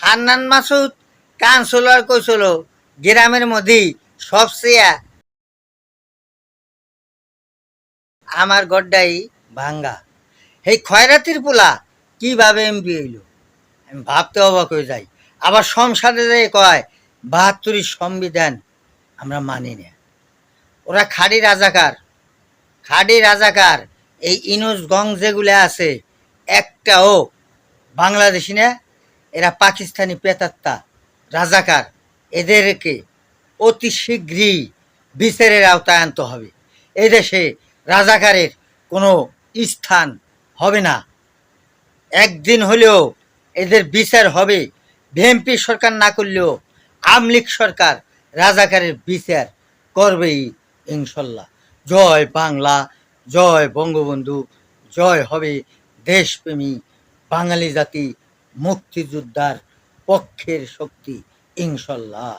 Hannan Masud councillor কইছিল গ্রামের মধ্যে সবচেয়ে আমার গড্ডাই ভাঙ্গা। এই খয়রাতির পোলা কিভাবে এমপি হইল আমি ভাবতে অবাক হয়ে যাই। আবার সংসদে যেয়ে কয় ৭২ সংবিধান আমরা মানি না। ওরা খাড়ি রাজাকার। এই ইনুস গং যেগুলো আছে একটাও বাংলাদেশি না, এরা পাকিস্তানি পেতাত্তা রাজাকার। এদেরকে অতি শীঘ্রই বিচারের আওতায় আনতে হবে। এদেশে রাজাকারের কোনো স্থান হবে না। একদিন হলেও এদের বিচার হবে। বিএনপি সরকার না করলেও আমলিক সরকার রাজাকারের বিচার করবেই ইনশাল্লাহ। জয় বাংলা, জয় বঙ্গবন্ধু, জয় হবে দেশপ্রেমী বাঙালি জাতি, মুক্তিযোদ্ধার পক্ষের শক্তি ইনশাল্লাহ।